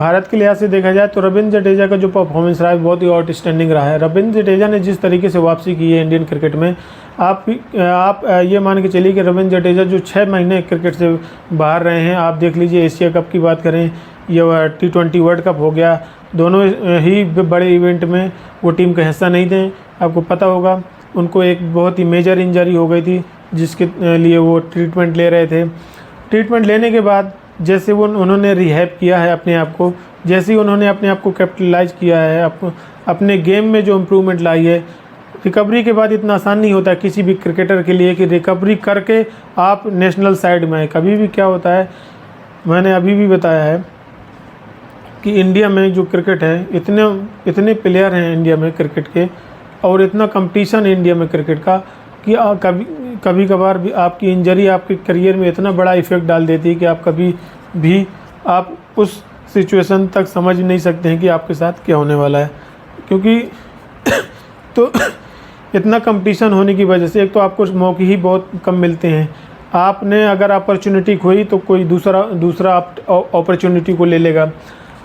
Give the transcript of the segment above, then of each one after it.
भारत के लिहाज से देखा जाए तो रविंद्र जडेजा का जो परफॉर्मेंस रहा है बहुत ही आउटस्टैंडिंग रहा है। रविंद्र जडेजा ने जिस तरीके से वापसी की है इंडियन क्रिकेट में, आप ये मान के चलिए कि रविंद्र जडेजा जो 6 महीने क्रिकेट से बाहर रहे हैं, आप देख लीजिए एशिया कप की बात करें या T20 वर्ल्ड कप हो गया, दोनों ही बड़े इवेंट में वो टीम का हिस्सा नहीं थे। आपको पता होगा उनको एक बहुत ही मेजर इंजरी हो गई थी जिसके लिए वो ट्रीटमेंट ले रहे थे। ट्रीटमेंट लेने के बाद जैसे वो उन्होंने रिहैब किया है अपने आप को, जैसे ही उन्होंने अपने आप को कैपिटलाइज किया है, अपने गेम में जो इम्प्रूवमेंट लाई है, रिकवरी के बाद इतना आसान नहीं होता किसी भी क्रिकेटर के लिए कि रिकवरी करके आप नेशनल साइड में आए। कभी भी क्या होता है, मैंने अभी भी बताया है कि इंडिया में जो क्रिकेट है, इतने प्लेयर हैं इंडिया में क्रिकेट के, और इतना कंपटीशन है इंडिया में क्रिकेट का कि कभी कभार भी आपकी इंजरी आपके करियर में इतना बड़ा इफ़ेक्ट डाल देती है कि आप कभी भी आप उस सिचुएशन तक समझ नहीं सकते हैं कि आपके साथ क्या होने वाला है। क्योंकि तो इतना कंपटीशन होने की वजह से एक तो आपको मौके ही बहुत कम मिलते हैं। आपने अगर अपॉर्चुनिटी खोई तो कोई दूसरा अपॉर्चुनिटी को ले लेगा।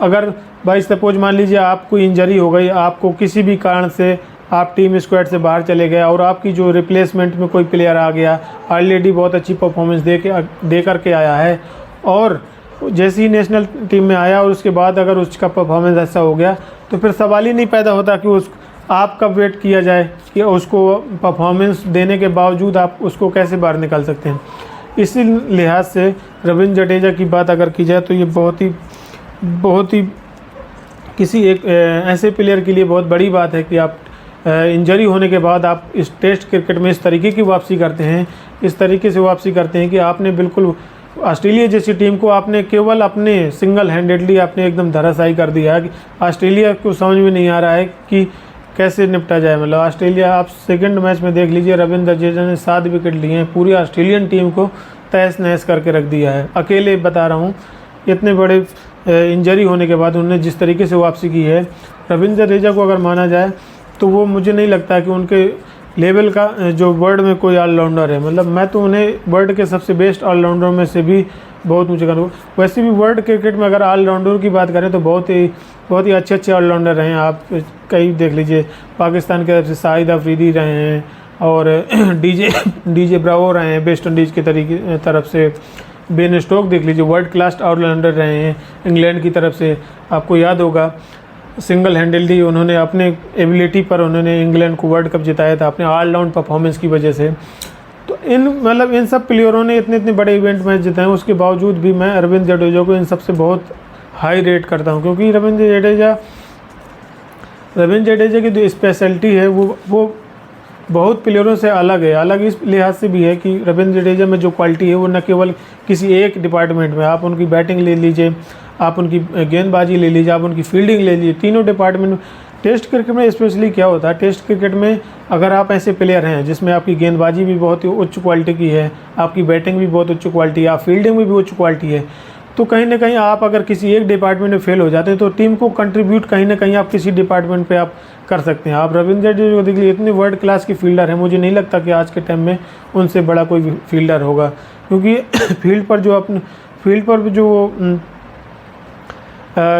अगर बाई सपोज मान लीजिए आपको इंजरी हो गई, आपको किसी भी कारण से आप टीम स्क्वाड से बाहर चले गए और आपकी जो रिप्लेसमेंट में कोई प्लेयर आ गया, ऑलरेडी बहुत अच्छी परफॉर्मेंस दे करके आया है, और जैसे ही नेशनल टीम में आया और उसके बाद अगर उसका परफॉर्मेंस ऐसा हो गया तो फिर सवाल ही नहीं पैदा होता कि आप कब वेट किया जाए कि उसको परफॉर्मेंस देने के बावजूद आप उसको कैसे बाहर निकाल सकते हैं। इसी लिहाज से रविंद्र जडेजा की बात अगर की जाए तो ये बहुत ही किसी एक ऐसे प्लेयर के लिए बहुत बड़ी बात है कि आप इंजरी होने के बाद आप इस टेस्ट क्रिकेट में इस तरीके की वापसी करते हैं, इस तरीके से वापसी करते हैं कि आपने बिल्कुल ऑस्ट्रेलिया जैसी टीम को आपने केवल अपने सिंगल हैंडेडली आपने एकदम धराशायी कर दिया है कि ऑस्ट्रेलिया को समझ में नहीं आ रहा है कि कैसे निपटा जाए। मतलब ऑस्ट्रेलिया, आप सेकंड मैच में देख लीजिए रविंद्र जडेजा ने 7 विकेट लिए हैं, पूरी ऑस्ट्रेलियन टीम को तहस नहस करके रख दिया है। अकेले बता रहा हूँ, इतने बड़े इंजरी होने के बाद उन्होंने जिस तरीके से वापसी की है, रविंद्र जडेजा को अगर माना जाए तो वो मुझे नहीं लगता कि उनके लेवल का जो वर्ल्ड में कोई ऑलराउंडर है। मतलब मैं तो उन्हें वर्ल्ड के सबसे बेस्ट ऑलराउंडर में से भी बहुत ऊँचे करूँ। वैसे भी वर्ल्ड क्रिकेट में अगर ऑलराउंडर की बात करें तो बहुत ही अच्छे ऑलराउंडर रहे हैं। आप कई देख लीजिए, पाकिस्तान की तरफ से शाहिद अफरीदी रहे हैं और डीजे ब्रावो रहे हैं वेस्ट इंडीज़ के तरफ से। बेन स्टोक देख लीजिए, वर्ल्ड क्लास ऑलराउंडर रहे हैं इंग्लैंड की तरफ से। आपको याद होगा सिंगल हैंडल्डी उन्होंने अपने एबिलिटी पर उन्होंने इंग्लैंड को वर्ल्ड कप जिताया था अपने ऑलराउंड परफॉर्मेंस की वजह से। तो इन सब प्लेयरों ने इतने बड़े इवेंट मैच जिताए, उसके बावजूद भी मैं रविंद्र जडेजा को इन सबसे बहुत हाई रेट करता हूं। क्योंकि रविंद्र जडेजा की जो स्पेशलिटी है वो बहुत प्लेयरों से अलग है। अलग इस लिहाज से भी है कि रविंद्र जडेजा में जो क्वालिटी है वो न केवल किसी एक डिपार्टमेंट में, आप उनकी बैटिंग ले लीजिए, आप उनकी गेंदबाजी ले लीजिए, आप उनकी फील्डिंग ले लीजिए, तीनों डिपार्टमेंट में। टेस्ट क्रिकेट में स्पेशली क्या होता है, टेस्ट क्रिकेट में अगर आप ऐसे प्लेयर हैं जिसमें आपकी गेंदबाजी भी बहुत ही उच्च क्वालिटी की है, आपकी बैटिंग भी बहुत उच्च क्वालिटी है, आप फील्डिंग में भी उच्च क्वालिटी है, तो कहीं ना कहीं आप अगर किसी एक डिपार्टमेंट में फेल हो जाते हैं तो टीम को कंट्रीब्यूट कहीं ना कहीं आप किसी डिपार्टमेंट पे आप कर सकते हैं। आप रविंद्र जडेजा को देख लीजिए, इतने वर्ल्ड क्लास के फील्डर हैं, मुझे नहीं लगता कि आज के टाइम में उनसे बड़ा कोई फील्डर होगा। क्योंकि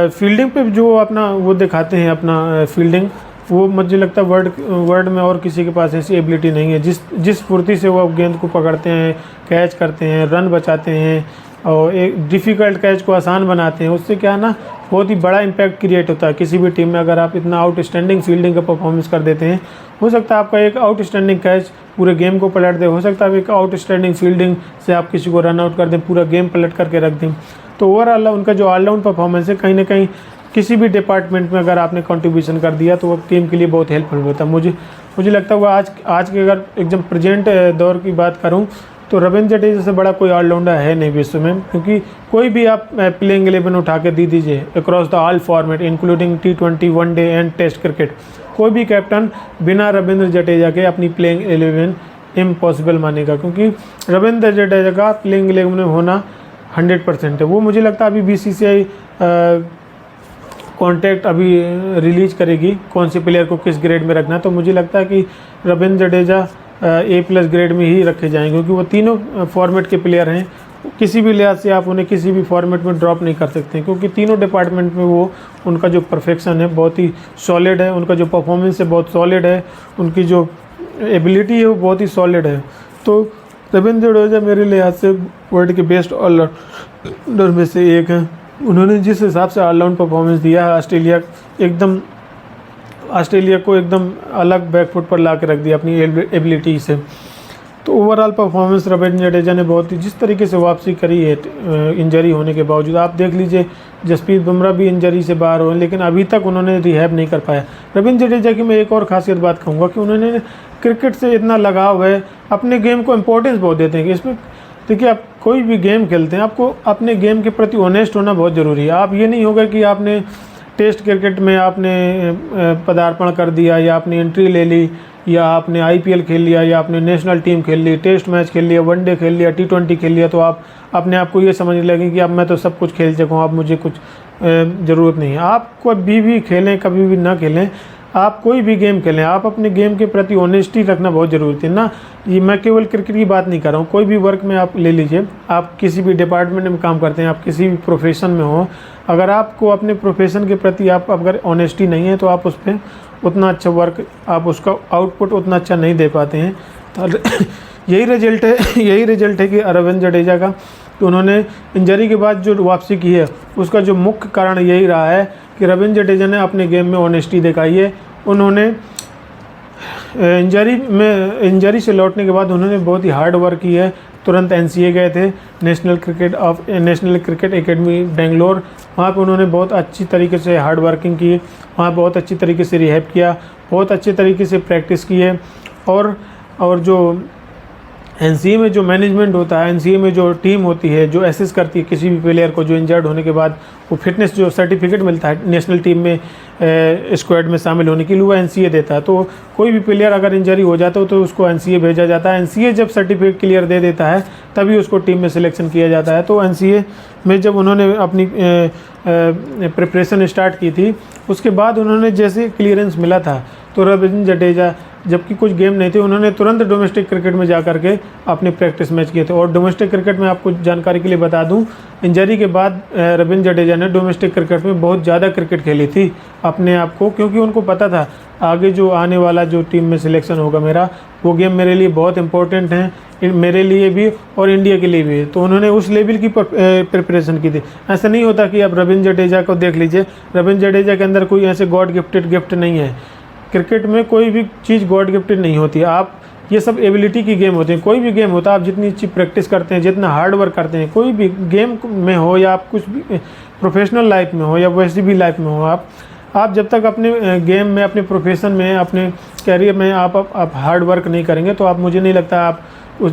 फील्डिंग पे जो अपना वो दिखाते हैं, अपना फील्डिंग, वो मुझे लगता है वर्ल्ड में और किसी के पास ऐसी एबिलिटी नहीं है। जिस फुर्ती से वो गेंद को पकड़ते हैं, कैच करते हैं, रन बचाते हैं और एक डिफ़िकल्ट कैच को आसान बनाते हैं, उससे क्या है ना, बहुत ही बड़ा इम्पैक्ट क्रिएट होता है किसी भी टीम में। अगर आप इतना आउटस्टैंडिंग फील्डिंग का परफॉर्मेंस कर देते हैं, हो सकता है आपका एक आउटस्टैंडिंग कैच पूरे गेम को पलट दे, हो सकता है एक आउटस्टैंडिंग फील्डिंग से आप किसी को रन आउट कर दें, पूरा गेम पलट करके रख दें। तो ओवरऑल उनका जो ऑलराउंड परफॉर्मेंस है, कहीं ना कहीं किसी भी डिपार्टमेंट में अगर आपने कंट्रीब्यूशन कर दिया तो वो टीम के लिए बहुत हेल्पफुल होता है। मुझे लगता है वो आज के अगर एकदम प्रेजेंट दौर की बात करूं तो रविंद्र जडेजा से बड़ा कोई ऑलराउंडर है नहीं विश्व में। क्योंकि कोई भी आप प्लेइंग 11 उठा के दे दीजिए across the all format including T20 one day and test cricket, कोई भी कैप्टन बिना रविंद्र जडेजा के अपनी प्लेइंग 11 इम्पॉसिबल मानेगा। क्योंकि रविंद्र जडेजा का प्लेइंग 11 में होना 100% है। वो मुझे लगता है अभी BCCI कॉन्ट्रैक्ट अभी रिलीज करेगी कौन से प्लेयर को किस ग्रेड में रखना, तो मुझे लगता है कि रविंद्र जडेजा A+ ग्रेड में ही रखे जाएंगे। क्योंकि वो तीनों फॉर्मेट के प्लेयर हैं किसी भी लिहाज से आप उन्हें किसी भी फॉर्मेट में ड्रॉप नहीं कर सकते, क्योंकि तीनों डिपार्टमेंट में वो उनका जो परफेक्शन है बहुत ही सॉलिड है, उनका जो परफॉर्मेंस है बहुत सॉलिड है, उनकी जो एबिलिटी है वो बहुत ही सॉलिड है। तो रवींद्र जडेजा मेरे लिहाज से वर्ल्ड के बेस्ट ऑलराउंडर में से एक हैं। उन्होंने जिस हिसाब से ऑलराउंड परफॉर्मेंस दिया है, ऑस्ट्रेलिया को एकदम अलग बैकफुट पर ला के रख दिया अपनी एबिलिटी से। तो ओवरऑल परफॉर्मेंस रवींद्र जडेजा ने बहुत ही जिस तरीके से वापसी करी है इंजरी होने के बावजूद, आप देख लीजिए जसप्रीत बुमराह भी इंजरी से बाहर हुए लेकिन अभी तक उन्होंने रिहैब नहीं कर पाया। रवींद्र जडेजा की मैं एक और खासियत बात कहूँगा कि उन्होंने क्रिकेट से इतना लगाव है, अपने गेम को इम्पोर्टेंस बहुत देते हैं कि इसमें देखिए आप कोई भी गेम खेलते हैं आपको अपने गेम के प्रति ऑनेस्ट होना बहुत ज़रूरी है। आप ये नहीं होगा कि आपने टेस्ट क्रिकेट में आपने पदार्पण कर दिया या आपने एंट्री ले ली या आपने आईपीएल खेल लिया या आपने नेशनल टीम खेल ली, टेस्ट मैच खेल लिया, वनडे खेल लिया, T20 खेल लिया, तो आप अपने आप को ये समझने लगे कि अब मैं तो सब कुछ खेल चुका हूँ, अब मुझे कुछ ज़रूरत नहीं है। आप कभी भी खेलें कभी भी ना खेलें, आप कोई भी गेम खेलें, आप अपने गेम के प्रति ऑनेस्टी रखना बहुत ज़रूरी है ना। ये मैं केवल क्रिकेट की बात नहीं कर रहा हूँ, कोई भी वर्क में आप ले लीजिए, आप किसी भी डिपार्टमेंट में काम करते हैं, आप किसी भी प्रोफेशन में हो, अगर आपको अपने प्रोफेशन के प्रति आप अगर ऑनेस्टी नहीं है तो आप उस पर उतना अच्छा वर्क, आप उसका आउटपुट उतना अच्छा नहीं दे पाते हैं। तो यही रिजल्ट है कि रवींद्र जडेजा का, कि उन्होंने इंजरी के बाद जो वापसी की है उसका जो मुख्य कारण यही रहा है कि रवींद्र जडेजा ने अपने गेम में ऑनेस्टी दिखाई है। उन्होंने इंजरी से लौटने के बाद उन्होंने बहुत ही हार्ड वर्क की है। तुरंत NCA गए थे, नेशनल क्रिकेट एकेडमी बेंगलोर, वहाँ पे उन्होंने बहुत अच्छी तरीके से हार्ड वर्किंग की, वहाँ बहुत अच्छी तरीके से रिहैब किया, बहुत अच्छे तरीके से प्रैक्टिस की है। और जो NCA में जो मैनेजमेंट होता है, NCA में जो टीम होती है जो एसेस करती है किसी भी प्लेयर को जो इंजर्ड होने के बाद, वो फिटनेस जो सर्टिफिकेट मिलता है नेशनल टीम में स्क्वाड में शामिल होने के लिए, वो NCA देता है। तो कोई भी प्लेयर अगर इंजरी हो जाता है तो उसको NCA भेजा जाता है। NCA जब सर्टिफिकेट क्लियर दे देता है तभी उसको टीम में सिलेक्शन किया जाता है। तो NCA में जब उन्होंने अपनी प्रिपरेशन स्टार्ट की थी, उसके बाद उन्होंने जैसे क्लियरेंस मिला था तो रवींद्र जडेजा, जबकि कुछ गेम नहीं थे, उन्होंने तुरंत डोमेस्टिक क्रिकेट में जा कर के अपने प्रैक्टिस मैच किए थे। और डोमेस्टिक क्रिकेट में आपको जानकारी के लिए बता दूं, इंजरी के बाद रवींद्र जडेजा ने डोमेस्टिक क्रिकेट में बहुत ज़्यादा क्रिकेट खेली थी अपने आप को, क्योंकि उनको पता था आगे जो आने वाला जो टीम में सिलेक्शन होगा मेरा, वो गेम मेरे लिए बहुत इंपॉर्टेंट है, मेरे लिए भी और इंडिया के लिए भी। तो उन्होंने उस लेवल की प्रिपरेशन की थी। ऐसा नहीं होता कि आप रवींद्र जडेजा को देख लीजिए, रवींद्र जडेजा के अंदर कोई ऐसे गॉड गिफ्टेड गिफ्ट नहीं है। क्रिकेट में कोई भी चीज़ गॉड गिफ्टेड नहीं होती। आप ये सब एबिलिटी की गेम होते हैं। कोई भी गेम होता है, आप जितनी अच्छी प्रैक्टिस करते हैं, जितना हार्ड वर्क करते हैं, कोई भी गेम में हो या आप कुछ भी प्रोफेशनल लाइफ में हो या वैसी भी लाइफ में हो, आप जब तक अपने गेम में, अपने प्रोफेशन में, अपने कैरियर में आप हार्ड वर्क नहीं करेंगे तो आप, मुझे नहीं लगता आप उस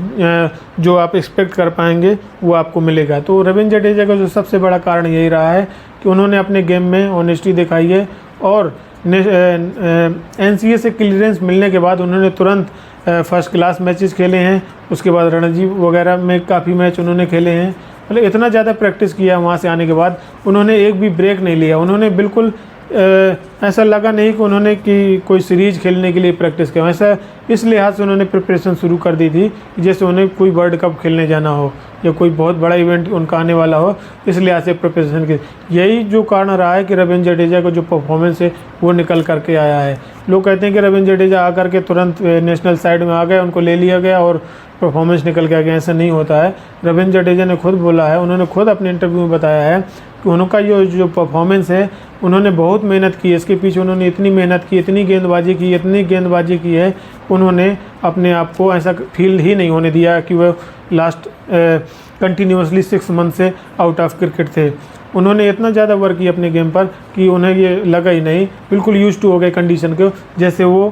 जो आप एक्सपेक्ट कर पाएंगे वो आपको मिलेगा। तो रवींद्र जडेजा का जो सबसे बड़ा कारण यही रहा है कि उन्होंने अपने गेम में ऑनेस्टी दिखाई है। और NCA से क्लियरेंस मिलने के बाद उन्होंने तुरंत फर्स्ट क्लास मैचेस खेले हैं। उसके बाद रणजी वगैरह में काफ़ी मैच उन्होंने खेले हैं। मतलब इतना ज़्यादा प्रैक्टिस किया वहाँ से आने के बाद, उन्होंने एक भी ब्रेक नहीं लिया। उन्होंने बिल्कुल ऐसा लगा नहीं कि उन्होंने कोई सीरीज़ खेलने के लिए प्रैक्टिस किया। ऐसा इस लिहाज से उन्होंने प्रिपरेशन शुरू कर दी थी जैसे उन्हें कोई वर्ल्ड कप खेलने जाना हो या कोई बहुत बड़ा इवेंट उनका आने वाला हो, इस लिहाज से प्रिपरेशन की। यही जो कारण रहा है कि रवींद्र जडेजा का जो परफॉर्मेंस है वो निकल करके आया है। लोग कहते हैं कि रवींद्र जडेजा आकर के तुरंत नेशनल साइड में आ गए, उनको ले लिया गया और परफॉर्मेंस निकल के आ गया। ऐसा नहीं होता है। रवींद्र जडेजा ने खुद बोला है, उन्होंने खुद अपने इंटरव्यू में बताया है कि उनका जो परफॉर्मेंस है, उन्होंने बहुत मेहनत की है। इसके पीछे उन्होंने इतनी मेहनत की, इतनी गेंदबाजी की है, उन्होंने अपने आप को ऐसा फील ही नहीं होने दिया कि वह लास्ट कंटिन्यूसली 6 मंथ से आउट ऑफ क्रिकेट थे। उन्होंने इतना ज़्यादा वर्क किया अपने गेम पर कि उन्हें ये लगा ही नहीं, बिल्कुल यूज टू हो गए कंडीशन को, जैसे वो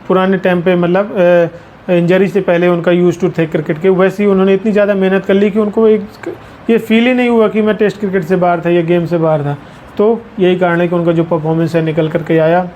पुराने टाइम पे, मतलब इंजरी से पहले उनका यूज टू थे क्रिकेट के। वैसे ही उन्होंने इतनी ज़्यादा मेहनत कर ली कि उनको ये फील ही नहीं हुआ कि मैं टेस्ट क्रिकेट से बाहर था या गेम से बाहर था। तो यही कारण है कि उनका जो परफॉर्मेंस है निकल करके आया।